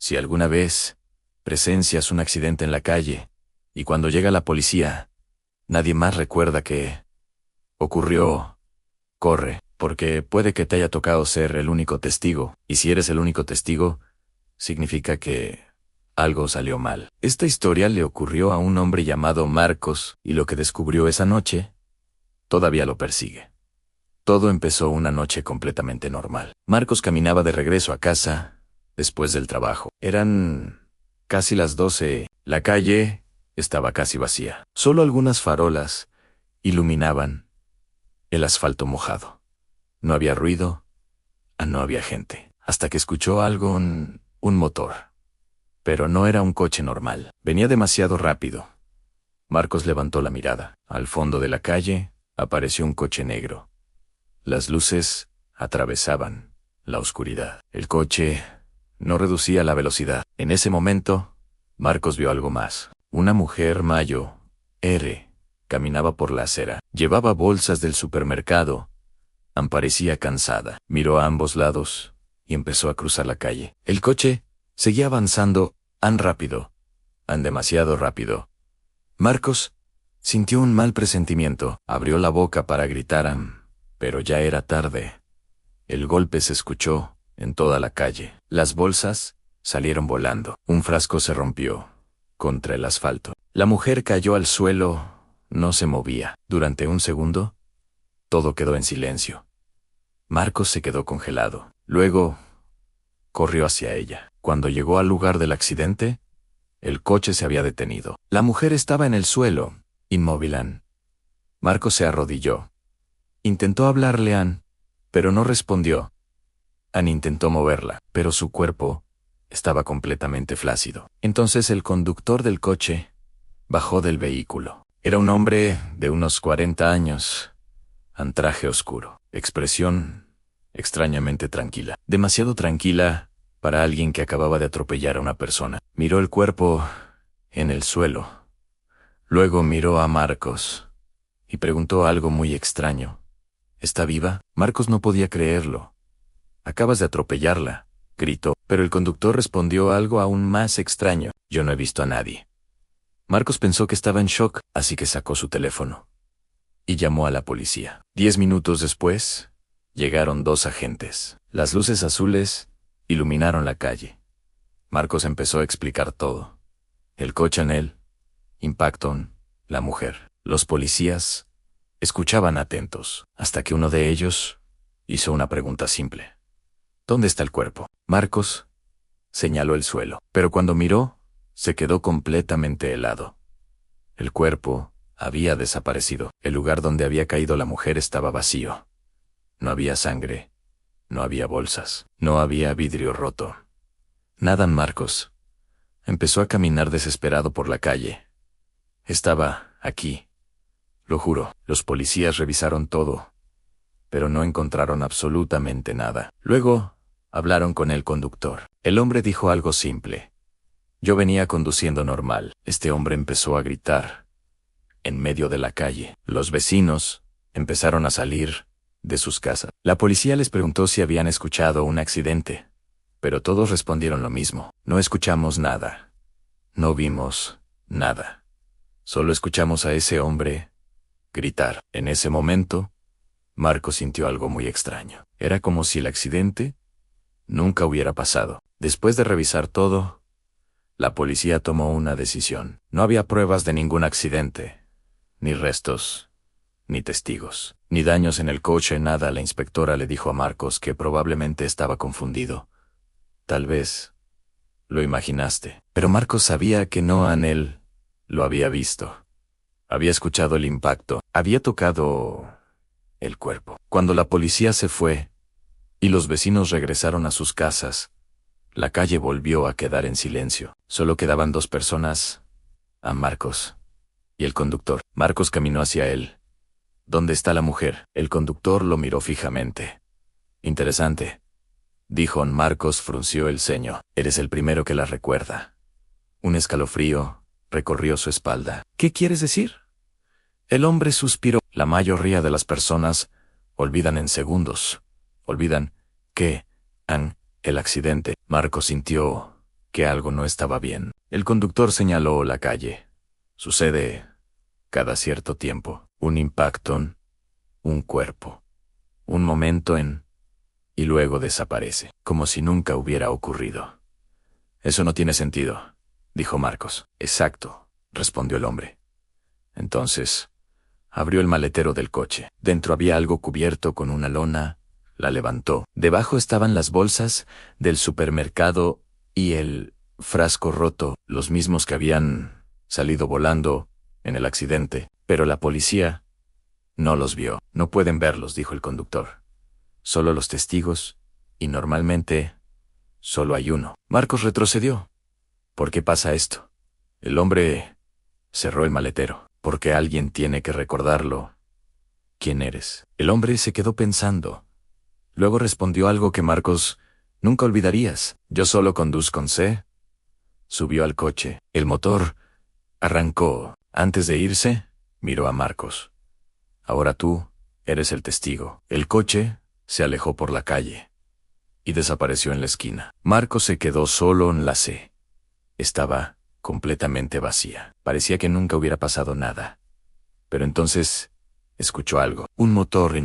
Si alguna vez presencias un accidente en la calle y cuando llega la policía, nadie más recuerda que ocurrió, corre, porque puede que te haya tocado ser el único testigo, y si eres el único testigo, significa que algo salió mal. Esta historia le ocurrió a un hombre llamado Marcos, y lo que descubrió esa noche todavía lo persigue. Todo empezó una noche completamente normal. Marcos caminaba de regreso a casa después del trabajo. Eran casi las 12. La calle estaba casi vacía. Solo algunas farolas iluminaban el asfalto mojado. No había ruido, no había gente, hasta que escuchó algo, un motor. Pero no era un coche normal. Venía demasiado rápido. Marcos levantó la mirada. Al fondo de la calle apareció un coche negro. Las luces atravesaban la oscuridad. El coche no reducía la velocidad. En ese momento, Marcos vio algo más. Una mujer mayor caminaba por la acera. Llevaba bolsas del supermercado. Parecía cansada. Miró a ambos lados y empezó a cruzar la calle. El coche seguía avanzando, rápido, demasiado rápido. Marcos sintió un mal presentimiento. Abrió la boca para gritar, pero ya era tarde. El golpe se escuchó en toda la calle. Las bolsas salieron volando. Un frasco se rompió contra el asfalto. La mujer cayó al suelo, no se movía. Durante un segundo, todo quedó en silencio. Marcos se quedó congelado. Luego, corrió hacia ella. Cuando llegó al lugar del accidente, el coche se había detenido. La mujer estaba en el suelo, inmóvil. Marcos se arrodilló. Intentó hablarle a Ann, pero no respondió. Ann intentó moverla, pero su cuerpo estaba completamente flácido. Entonces el conductor del coche bajó del vehículo. Era un hombre de unos 40 años, traje oscuro, expresión extrañamente tranquila. Demasiado tranquila para alguien que acababa de atropellar a una persona. Miró el cuerpo en el suelo. Luego miró a Marcos y preguntó algo muy extraño. ¿Está viva? Marcos no podía creerlo. Acabas de atropellarla, gritó, pero el conductor respondió algo aún más extraño. Yo no he visto a nadie. Marcos pensó que estaba en shock, así que sacó su teléfono y llamó a la policía. 10 minutos después, llegaron 2 agentes. Las luces azules iluminaron la calle. Marcos empezó a explicar todo. El coche en él, impacto, la mujer. Los policías escuchaban atentos, hasta que uno de ellos hizo una pregunta simple. ¿Dónde está el cuerpo? Marcos señaló el suelo, pero cuando miró, se quedó completamente helado. El cuerpo había desaparecido. El lugar donde había caído la mujer estaba vacío. No había sangre, no había bolsas, no había vidrio roto. Nada. Marcos empezó a caminar desesperado por la calle. Estaba aquí, lo juro. Los policías revisaron todo, pero no encontraron absolutamente nada. Luego, hablaron con el conductor. El hombre dijo algo simple. Yo venía conduciendo normal. Este hombre empezó a gritar en medio de la calle. Los vecinos empezaron a salir de sus casas. La policía les preguntó si habían escuchado un accidente, pero todos respondieron lo mismo. No escuchamos nada. No vimos nada. Solo escuchamos a ese hombre gritar. En ese momento, Marcos sintió algo muy extraño. Era como si el accidente nunca hubiera pasado. Después de revisar todo, la policía tomó una decisión. No había pruebas de ningún accidente, ni restos, ni testigos, ni daños en el coche, nada. La inspectora le dijo a Marcos que probablemente estaba confundido. Tal vez lo imaginaste. Pero Marcos sabía que no. Él lo había visto. Había escuchado el impacto. Había tocado el cuerpo. Cuando la policía se fue y los vecinos regresaron a sus casas, la calle volvió a quedar en silencio. Solo quedaban 2 personas, a Marcos y el conductor. Marcos caminó hacia él. ¿Dónde está la mujer? El conductor lo miró fijamente. Interesante, dijo. Marcos frunció el ceño. Eres el primero que la recuerda. Un escalofrío recorrió su espalda. ¿Qué quieres decir? El hombre suspiró. La mayoría de las personas olvidan en segundos. Olvidan que el accidente. Marcos sintió que algo no estaba bien. El conductor señaló la calle. Sucede cada cierto tiempo. Un impacto, un cuerpo, un momento y luego desaparece, como si nunca hubiera ocurrido. Eso no tiene sentido, dijo Marcos. Exacto, respondió el hombre. Entonces, abrió el maletero del coche. Dentro había algo cubierto con una lona. La levantó. Debajo estaban las bolsas del supermercado y el frasco roto, los mismos que habían salido volando en el accidente. Pero la policía no los vio. No pueden verlos, dijo el conductor. Solo los testigos, y normalmente solo hay uno. Marcos retrocedió. ¿Por qué pasa esto? El hombre cerró el maletero. Porque alguien tiene que recordarlo. ¿Quién eres? El hombre se quedó pensando. Luego respondió algo que Marcos nunca olvidarías. Yo solo conduzco con C. Subió al coche. El motor arrancó. Antes de irse, miró a Marcos. Ahora tú eres el testigo. El coche se alejó por la calle y desapareció en la esquina. Marcos se quedó solo en la C. Estaba completamente vacía. Parecía que nunca hubiera pasado nada. Pero entonces escuchó algo. Un motor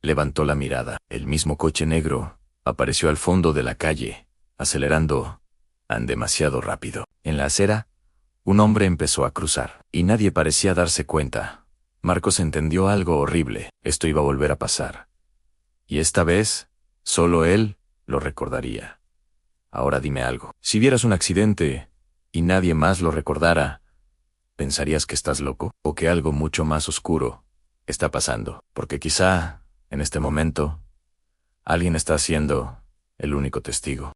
levantó la mirada. El mismo coche negro apareció al fondo de la calle, acelerando demasiado rápido. En la acera, un hombre empezó a cruzar, y nadie parecía darse cuenta. Marcos entendió algo horrible. Esto iba a volver a pasar. Y esta vez, solo él lo recordaría. Ahora dime algo. Si vieras un accidente y nadie más lo recordara, ¿pensarías que estás loco? ¿O que algo mucho más oscuro está pasando? Porque quizá, en este momento, alguien está siendo el único testigo.